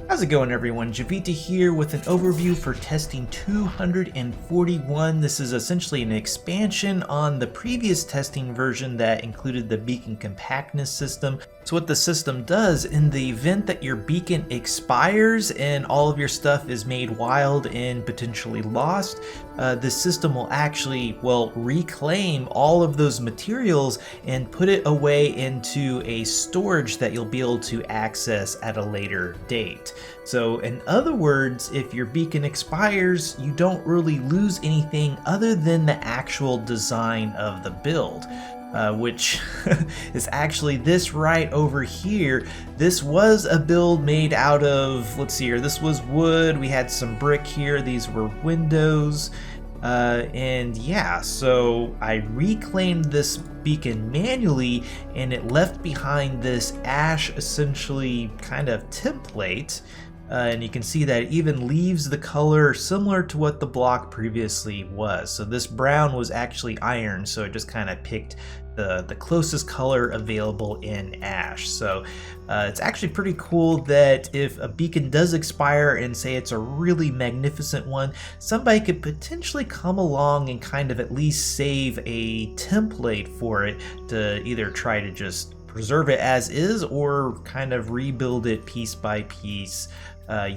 How's it going, everyone? Jiivita here with an overview for testing 241. This is essentially an expansion on the previous testing version that included the beacon compactness system. So what the system does, in the event that your beacon expires and all of your stuff is made wild and potentially lost, the system will actually, reclaim all of those materials and put it away into a storage that you'll be able to access at a later date. So in other words, if your beacon expires, you don't really lose anything other than the actual design of the build. Which is actually this right over here. This was a build made out of, let's see here, this was wood, we had some brick here, these were windows, and yeah, so I reclaimed this beacon manually and it left behind this ash essentially kind of template. And you can see that it even leaves the color similar to what the block previously was. So this brown was actually iron, so it just kind of picked the closest color available in ash. So it's actually pretty cool that if a beacon does expire and say it's a really magnificent one, somebody could potentially come along and kind of at least save a template for it to either try to just preserve it as is or kind of rebuild it piece by piece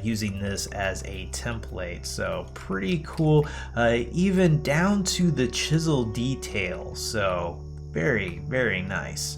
using this as a template. So pretty cool, even down to the chisel detail. So very, very nice.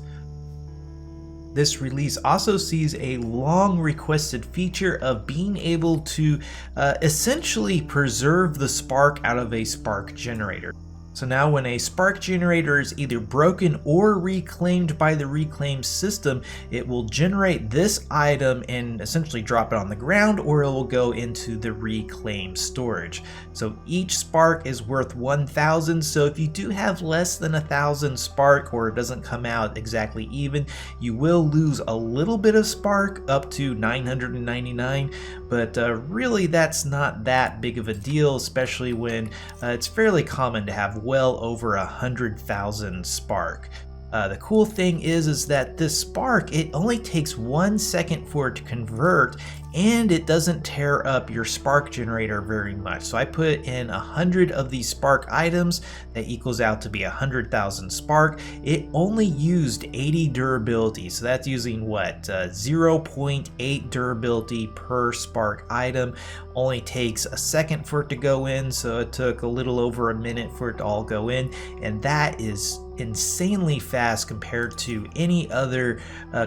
This release also sees a long requested feature of being able to essentially preserve the spark out of a spark generator. So now when a spark generator is either broken or reclaimed by the reclaim system, it will generate this item and essentially drop it on the ground, or it will go into the reclaim storage. So each spark is worth 1,000. So if you do have less than 1,000 spark, or it doesn't come out exactly even, you will lose a little bit of spark up to 999. But really that's not that big of a deal, especially when it's fairly common to have well over 100,000 spark. The cool thing is that this spark, it only takes 1 second for it to convert, and it doesn't tear up your spark generator very much. So I put in 100 of these spark items, that equals out to be 100,000 spark. It only used 80 durability, so that's using what, 0.8 durability per spark item. Only takes a second for it to go in, so it took a little over a minute for it to all go in, and that is insanely fast compared to any other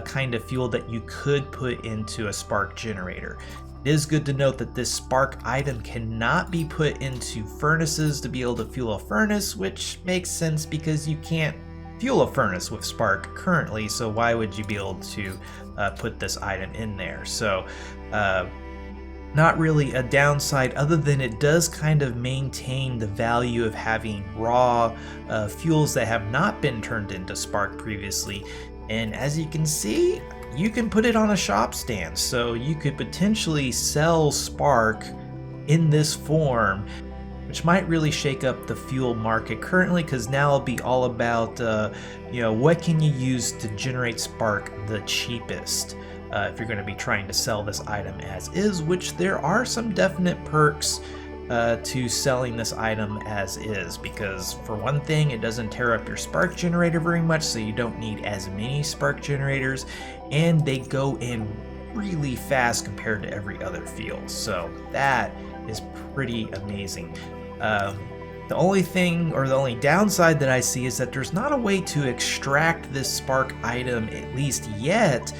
kind of fuel that you could put into a spark generator. It is good to note that this spark item cannot be put into furnaces to be able to fuel a furnace, which makes sense because you can't fuel a furnace with spark currently, so why would you be able to put this item in there? So not really a downside, other than it does kind of maintain the value of having raw fuels that have not been turned into spark previously. And as you can see, you can put it on a shop stand, so you could potentially sell spark in this form, which might really shake up the fuel market currently, because now it'll be all about what can you use to generate spark the cheapest. If you're going to be trying to sell this item as is, which there are some definite perks to selling this item as is, because for one thing, it doesn't tear up your spark generator very much, so you don't need as many spark generators, and they go in really fast compared to every other fuel, so that is pretty amazing. The only thing, or the only downside that I see, is that there's not a way to extract this spark item, at least yet,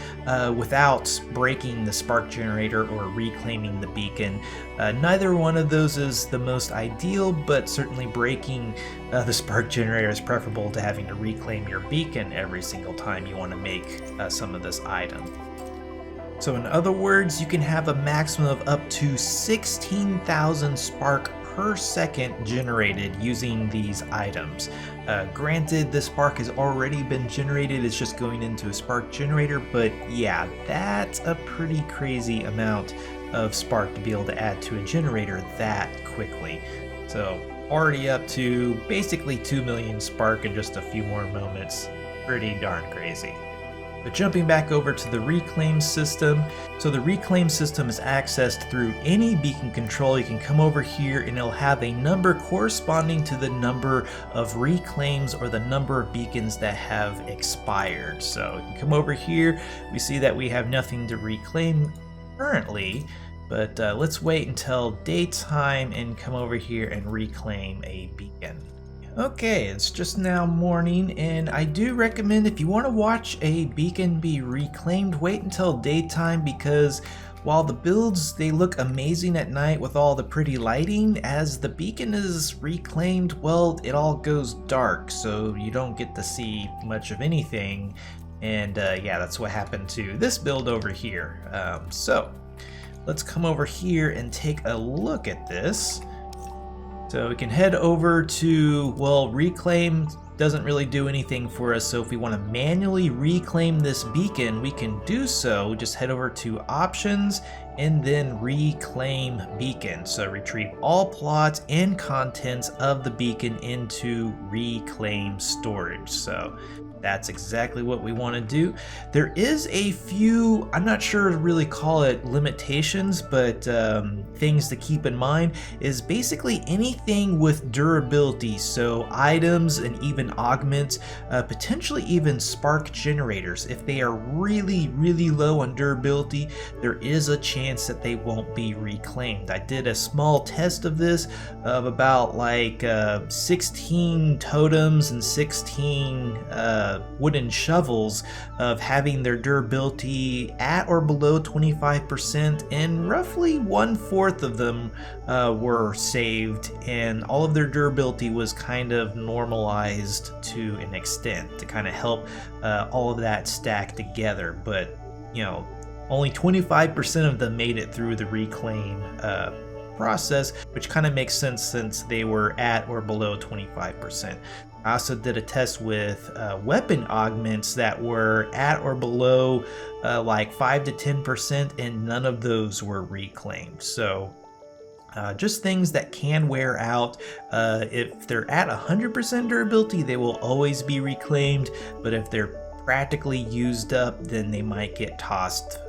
without breaking the spark generator or reclaiming the beacon. Neither one of those is the most ideal, but certainly breaking the spark generator is preferable to having to reclaim your beacon every single time you want to make some of this item. So in other words, you can have a maximum of up to 16,000 spark per second generated using these items. Granted, the spark has already been generated, it's just going into a spark generator, but yeah, that's a pretty crazy amount of spark to be able to add to a generator that quickly. So already up to basically 2 million spark in just a few more moments. Pretty darn crazy. But jumping back over to the reclaim system, so the reclaim system is accessed through any beacon control. You can come over here and it'll have a number corresponding to the number of reclaims or the number of beacons that have expired. So you can come over here, we see that we have nothing to reclaim currently, but let's wait until daytime and come over here and reclaim a beacon. Okay, it's just now morning, and I do recommend if you want to watch a beacon be reclaimed, wait until daytime, because while the builds, they look amazing at night with all the pretty lighting, as the beacon is reclaimed, well, it all goes dark, so you don't get to see much of anything. And yeah, that's what happened to this build over here. So let's come over here and take a look at this. So we can head over to, well, reclaim doesn't really do anything for us, so if we want to manually reclaim this beacon, we can do so. Just head over to options and then reclaim beacon. So retrieve all plots and contents of the beacon into reclaim storage. So that's exactly what we want to do. There is a few, I'm not sure to really call it limitations, but things to keep in mind is basically anything with durability. So items and even augments, potentially even spark generators. If they are really, really low on durability, there is a chance that they won't be reclaimed. I did a small test of this of about like 16 totems and 16 wooden shovels of having their durability at or below 25%, and roughly 1/4 of them were saved, and all of their durability was kind of normalized to an extent to kind of help all of that stack together. But you know, only 25% of them made it through the reclaim process, which kind of makes sense since they were at or below 25%. I also did a test with weapon augments that were at or below like 5 to 10%, and none of those were reclaimed. So just things that can wear out. If they're at 100% durability, they will always be reclaimed, but if they're practically used up, then they might get tossed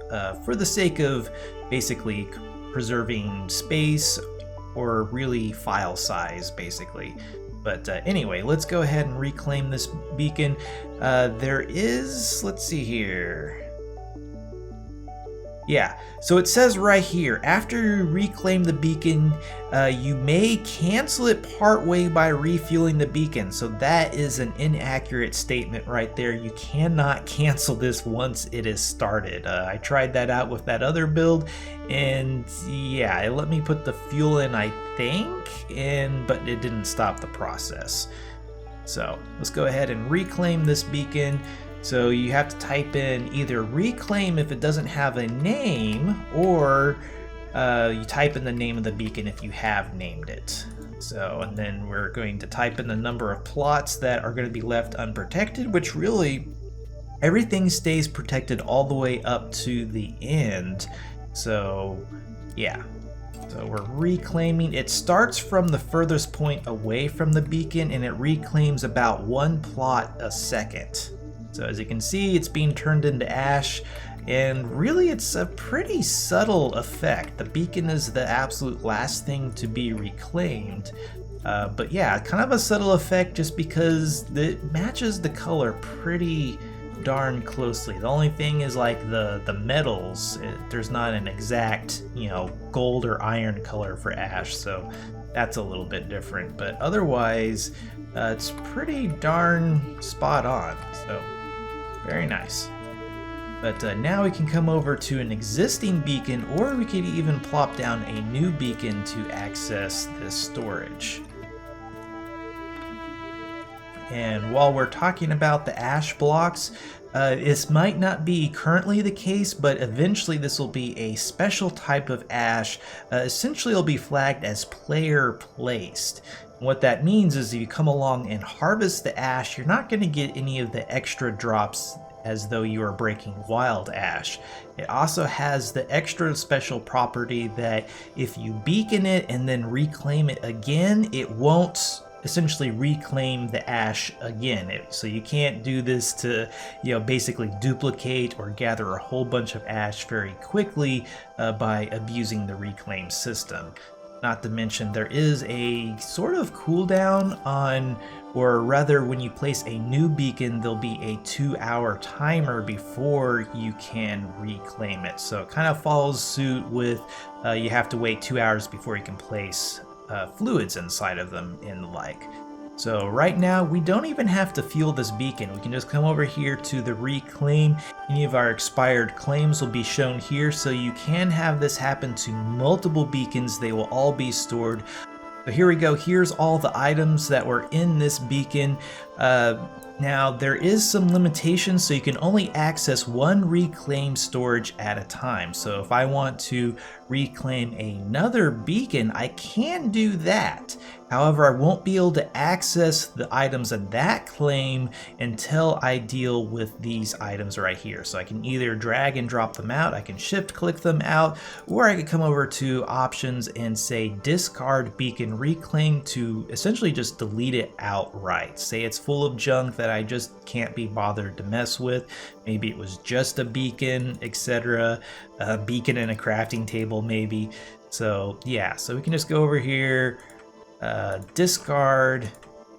for the sake of basically preserving space or really file size, basically. But anyway, let's go ahead and reclaim this beacon. There is, let's see here. Yeah, so it says right here, after you reclaim the beacon, you may cancel it partway by refueling the beacon. So that is an inaccurate statement right there. You cannot cancel this once it is started. I tried that out with that other build, and yeah, it let me put the fuel in, I think, but it didn't stop the process. So let's go ahead and reclaim this beacon. So you have to type in either reclaim if it doesn't have a name, or you type in the name of the beacon if you have named it. So, and then we're going to type in the number of plots that are going to be left unprotected, which really everything stays protected all the way up to the end. So yeah, so we're reclaiming. It starts from the furthest point away from the beacon, and it reclaims about 1 plot a second. So as you can see, it's being turned into ash, and really it's a pretty subtle effect. The beacon is the absolute last thing to be reclaimed. But yeah, kind of a subtle effect just because it matches the color pretty darn closely. The only thing is like the metals, there's not an exact, you know, gold or iron color for ash, so that's a little bit different. But otherwise, it's pretty darn spot on. So very nice. But now we can come over to an existing beacon, or we could even plop down a new beacon to access this storage. And while we're talking about the ash blocks, this might not be currently the case, but eventually this will be a special type of ash. Essentially it'll be flagged as player placed. What that means is if you come along and harvest the ash, you're not going to get any of the extra drops as though you are breaking wild ash. It also has the extra special property that if you beacon it and then reclaim it again, it won't essentially reclaim the ash again. So you can't do this to, basically duplicate or gather a whole bunch of ash very quickly by abusing the reclaim system. Not to mention there is a sort of cooldown on, or rather when you place a new beacon, there'll be a 2-hour timer before you can reclaim it. So it kind of follows suit with you have to wait 2 hours before you can place fluids inside of them and the like. So right now we don't even have to fuel this beacon. We can just come over here to the reclaim. Any of our expired claims will be shown here, so you can have this happen to multiple beacons. They will all be stored. So here we go. Here's all the items that were in this beacon. Now there is some limitations, so you can only access one reclaim storage at a time. So if I want to reclaim another beacon, I can do that. However, I won't be able to access the items in that claim until I deal with these items right here. So I can either drag and drop them out, I can shift click them out, or I could come over to options and say discard beacon reclaim to essentially just delete it outright. Say it's full of junk that I just can't be bothered to mess with. Maybe it was just a beacon, etc. A beacon and a crafting table maybe. So yeah, so we can just go over here, discard.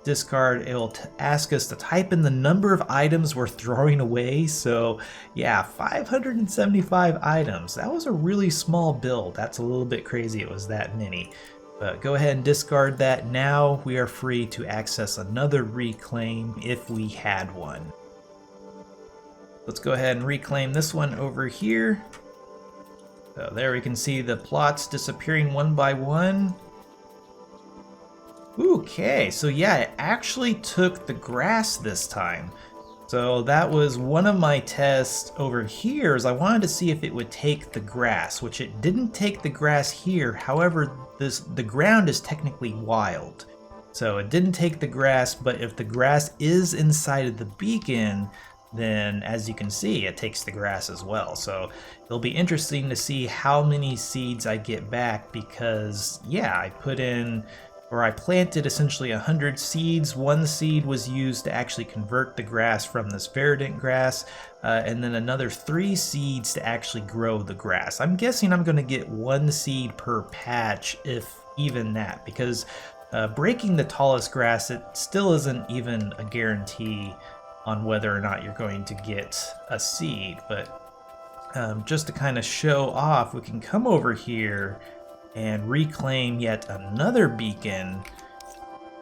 It'll ask us to type in the number of items we're throwing away. So yeah, 575 items. That was a really small build. That's a little bit crazy it was that many. But go ahead and discard that. Now we are free to access another reclaim if we had one. Let's go ahead and reclaim this one over here. So there we can see the plots disappearing one by one. Okay, so yeah, it actually took the grass this time. So that was one of my tests over here, is I wanted to see if it would take the grass, which it didn't take the grass here. However, the ground is technically wild. So it didn't take the grass, but if the grass is inside of the beacon, then as you can see, it takes the grass as well. So it'll be interesting to see how many seeds I get back, because yeah, I planted essentially 100 seeds. One seed was used to actually convert the grass from this verdant grass, and then another 3 seeds to actually grow the grass. I'm guessing I'm going to get 1 seed per patch, if even that, because breaking the tallest grass, it still isn't even a guarantee on whether or not you're going to get a seed. But just to kind of show off, we can come over here and reclaim yet another beacon.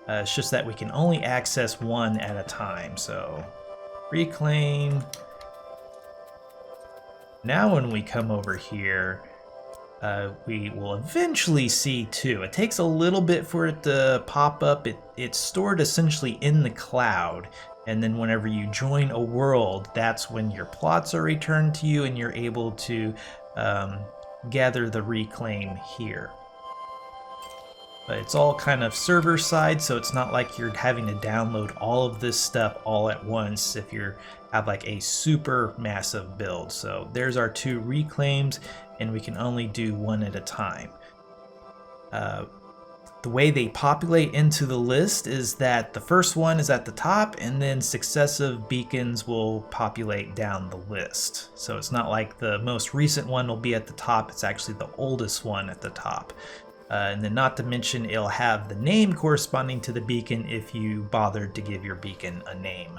It's just that we can only access one at a time. So reclaim. Now when we come over here, we will eventually see 2. It takes a little bit for it to pop up. It's stored essentially in the cloud, and then whenever you join a world, that's when your plots are returned to you and you're able to gather the reclaim here. But it's all kind of server side, so it's not like you're having to download all of this stuff all at once if you have like a super massive build. So there's our 2 reclaims, and we can only do 1 at a time. The way they populate into the list is that the first one is at the top, and then successive beacons will populate down the list. So it's not like the most recent one will be at the top, it's actually the oldest one at the top. And then not to mention, it'll have the name corresponding to the beacon if you bothered to give your beacon a name.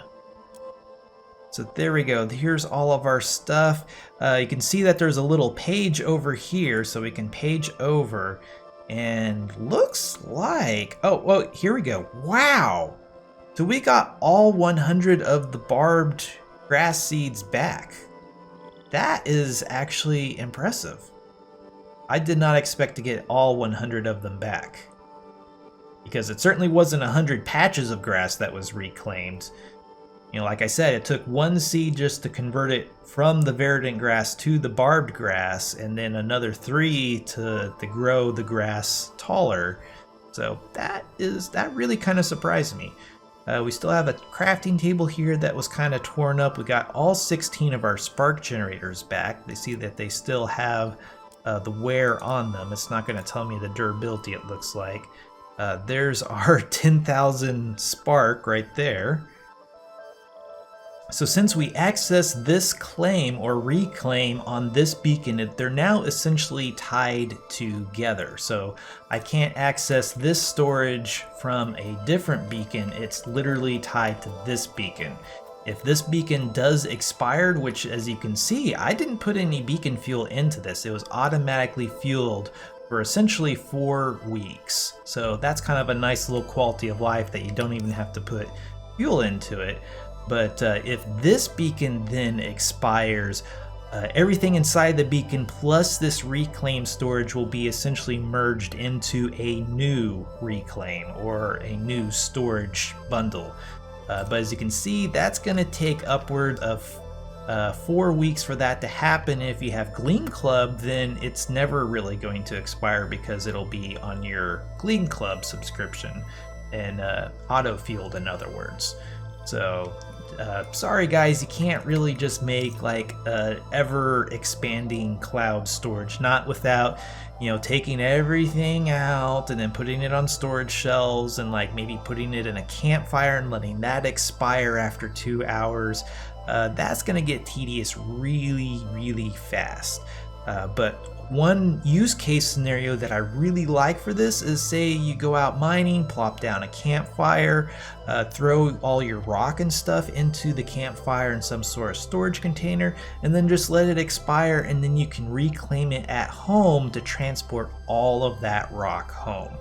So there we go. Here's all of our stuff. You can see that there's a little page over here, so we can page over. And looks like, oh, here we go. Wow. So we got all 100 of the barbed grass seeds back. That is actually impressive. I did not expect to get all 100 of them back, because it certainly wasn't 100 patches of grass that was reclaimed. You know, like I said, it took 1 seed just to convert it from the verdant grass to the barbed grass, and then another 3 to grow the grass taller. So that really kind of surprised me. We still have a crafting table here that was kind of torn up. We got all 16 of our spark generators back. They see that they still have the wear on them. It's not going to tell me the durability, it looks like. There's our 10,000 spark right there. So since we access this claim or reclaim on this beacon, they're now essentially tied together. So I can't access this storage from a different beacon. It's literally tied to this beacon. If this beacon does expire, which as you can see, I didn't put any beacon fuel into this. It was automatically fueled for essentially 4 weeks. So that's kind of a nice little quality of life that you don't even have to put fuel into it. But if this beacon then expires, everything inside the beacon plus this reclaim storage will be essentially merged into a new reclaim or a new storage bundle. But as you can see, that's going to take upward of 4 weeks for that to happen. If you have Gleam Club, then it's never really going to expire because it'll be on your Gleam Club subscription and auto-fueled, in other words. So sorry guys, you can't really just make like a ever expanding cloud storage, not without, you know, taking everything out and then putting it on storage shelves and like maybe putting it in a campfire and letting that expire after 2 hours. That's gonna get tedious really fast. But one use case scenario that I really like for this is, say you go out mining, plop down a campfire, throw all your rock and stuff into the campfire in some sort of storage container, and then just let it expire, and then you can reclaim it at home to transport all of that rock home.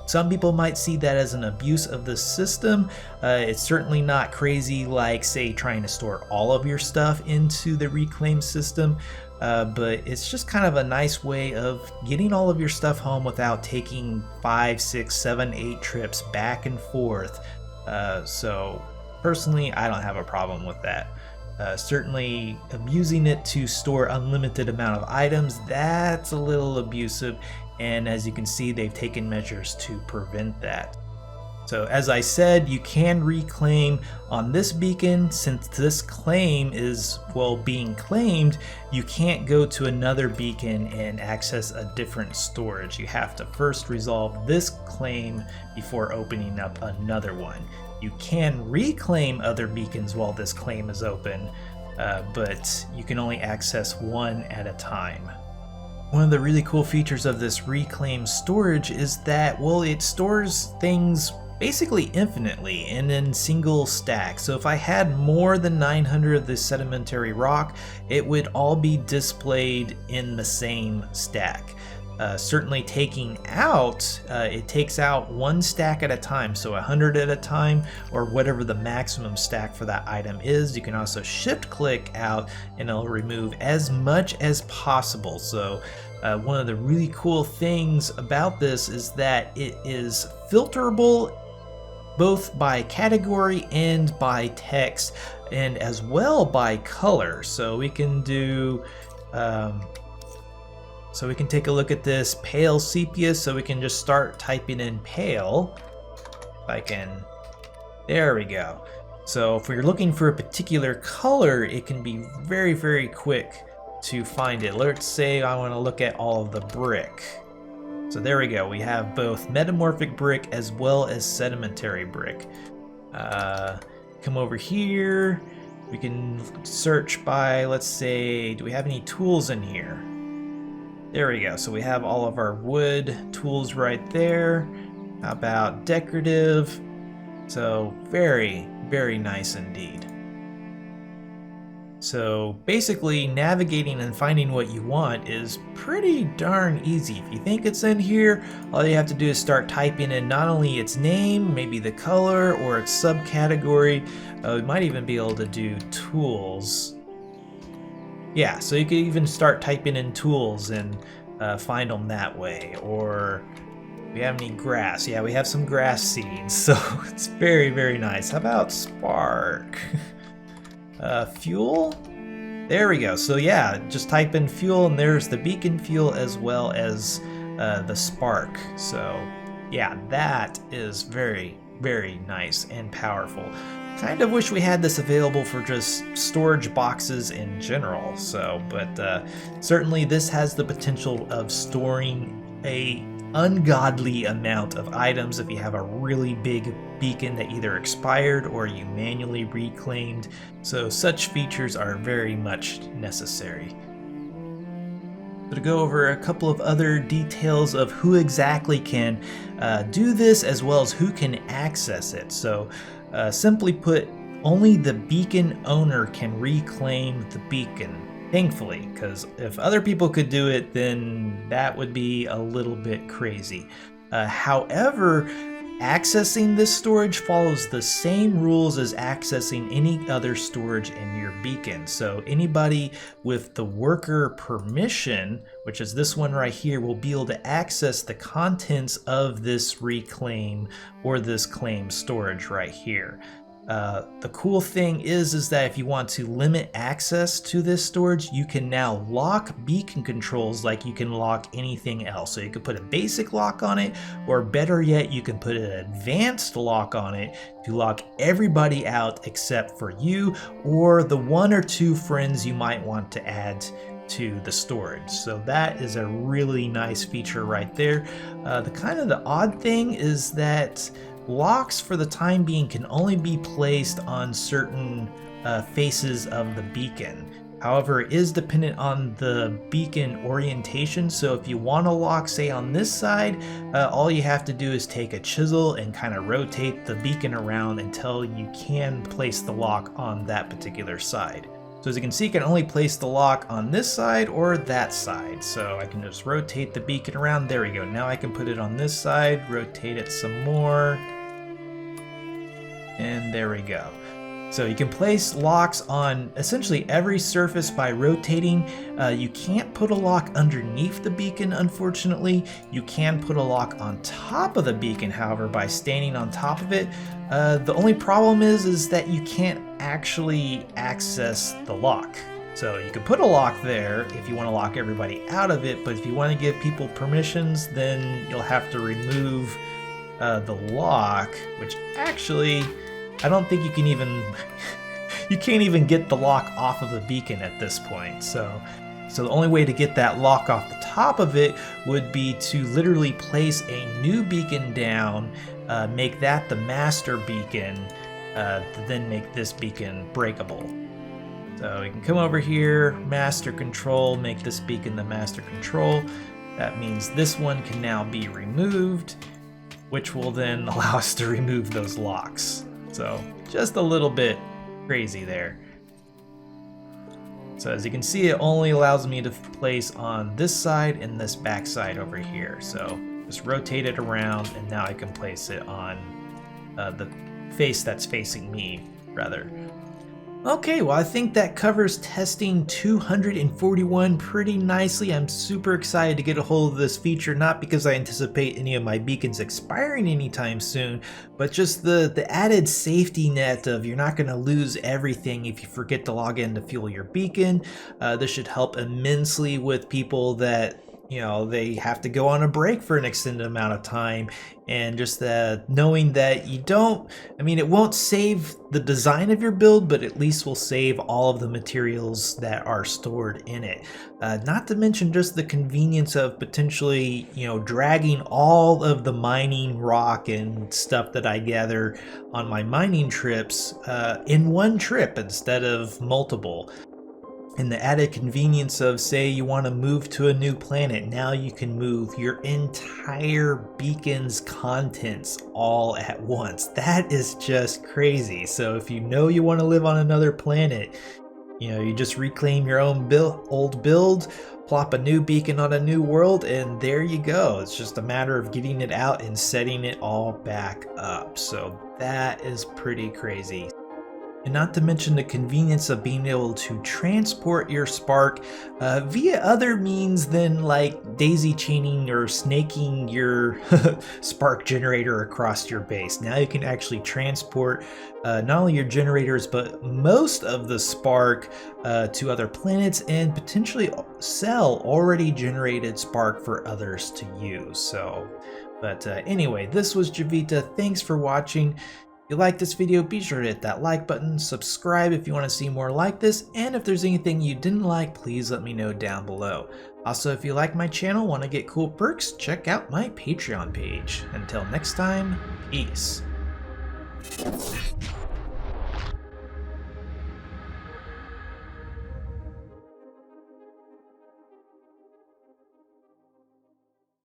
Some people might see that as an abuse of the system. It's certainly not crazy like, say, trying to store all of your stuff into the reclaim system. But it's just kind of a nice way of getting all of your stuff home without taking 5, 6, 7, 8 trips back and forth. So personally, I don't have a problem with that. Certainly abusing it to store unlimited amount of items, that's a little abusive. And as you can see, they've taken measures to prevent that. So as I said, you can reclaim on this beacon. Since this claim is, well, being claimed, you can't go to another beacon and access a different storage. You have to first resolve this claim before opening up another one. You can reclaim other beacons while this claim is open, but you can only access one at a time. One of the really cool features of this reclaim storage is that, well, it stores things basically infinitely and in single stacks. So if I had more than 900 of this sedimentary rock, it would all be displayed in the same stack. Certainly taking out, it takes out one stack at a time, so 100 at a time, or whatever the maximum stack for that item is. You can also shift click out and it'll remove as much as possible. So one of the really cool things about this is that it is filterable both by category and by text, and as well by color. So we can do so we can take a look at this pale sepia. So we can just start typing in pale. If I can, there we go. So if we're looking for a particular color, it can be very quick to find it. Let's say I want to look at all of the brick. So there we go. We have both metamorphic brick as well as sedimentary brick. Come over here. We can search by, let's say, do we have any tools in here? There we go. So we have all of our wood tools right there. How about decorative? So very nice indeed. So basically, navigating and finding what you want is pretty darn easy. If you think it's in here, all you have to do is start typing in not only its name, maybe the color or its subcategory. We might even be able to do tools. Yeah, so you can even start typing in tools and find them that way. Or we have any grass? Yeah, we have some grass seeds, so it's very nice. How about spark? Fuel? There we go. So yeah, just type in fuel and there's the beacon fuel as well as the spark. So yeah, that is very nice and powerful. Kind of wish we had this available for just storage boxes in general. So, but certainly this has the potential of storing a ungodly amount of items if you have a really big beacon that either expired or you manually reclaimed, so such features are very much necessary. So to go over a couple of other details of who exactly can do this as well as who can access it. So simply put, only the beacon owner can reclaim the beacon. Thankfully, because if other people could do it, then that would be a little bit crazy. However, accessing this storage follows the same rules as accessing any other storage in your beacon. So anybody with the worker permission, which is this one right here, will be able to access the contents of this reclaim or this claim storage right here. The cool thing is that if you want to limit access to this storage, you can now lock beacon controls like you can lock anything else. So you can put a basic lock on it, or better yet, you can put an advanced lock on it to lock everybody out except for you or the 1 or 2 friends you might want to add to the storage. So that is a really nice feature right there. The odd thing is that locks for the time being can only be placed on certain faces of the beacon. However, it is dependent on the beacon orientation. So if you want to lock, say, on this side, all you have to do is take a chisel and kind of rotate the beacon around until you can place the lock on that particular side. So as you can see, I can only place the lock on this side or that side. So I can just rotate the beacon around. There we go. Now I can put it on this side, rotate it some more. And there we go. So you can place locks on essentially every surface by rotating. You can't put a lock underneath the beacon, unfortunately. You can put a lock on top of the beacon, however, by standing on top of it. The only problem is that you can't actually access the lock. So you can put a lock there if you want to lock everybody out of it, but if you want to give people permissions, then you'll have to remove the lock, which actually, I don't think you can even, you can't even get the lock off of the beacon at this point. So the only way to get that lock off the top of it would be to literally place a new beacon down, make that the master beacon, to then make this beacon breakable. So you can come over here, master control, make this beacon the master control. That means this one can now be removed, which will then allow us to remove those locks. So just a little bit crazy there. So as you can see, it only allows me to place on this side and this back side over here. So just rotate it around and now I can place it on the face that's facing me, rather. Okay, well, I think that covers testing 241 pretty nicely. I'm super excited to get a hold of this feature, not because I anticipate any of my beacons expiring anytime soon, but just the added safety net of you're not going to lose everything if you forget to log in to fuel your beacon. This should help immensely with people that, you know, they have to go on a break for an extended amount of time, and just knowing that you don't, I mean, it won't save the design of your build, but at least will save all of the materials that are stored in it. Not to mention just the convenience of potentially, you know, dragging all of the mining rock and stuff that I gather on my mining trips in one trip instead of multiple. And the added convenience of, say you want to move to a new planet, now you can move your entire beacon's contents all at once. That is just crazy. So if you know you want to live on another planet, you know, you just reclaim your own old build, plop a new beacon on a new world, and there you go. It's just a matter of getting it out and setting it all back up. So that is pretty crazy. And not to mention the convenience of being able to transport your spark via other means than like daisy chaining or snaking your spark generator across your base. Now you can actually transport not only your generators, but most of the spark to other planets and potentially sell already generated spark for others to use. So, but anyway, this was Jiivita. Thanks for watching. If you like this video, be sure to hit that like button, subscribe if you want to see more like this, and if there's anything you didn't like, please let me know down below. Also, if you like my channel, want to get cool perks, check out my Patreon page. Until next time, peace.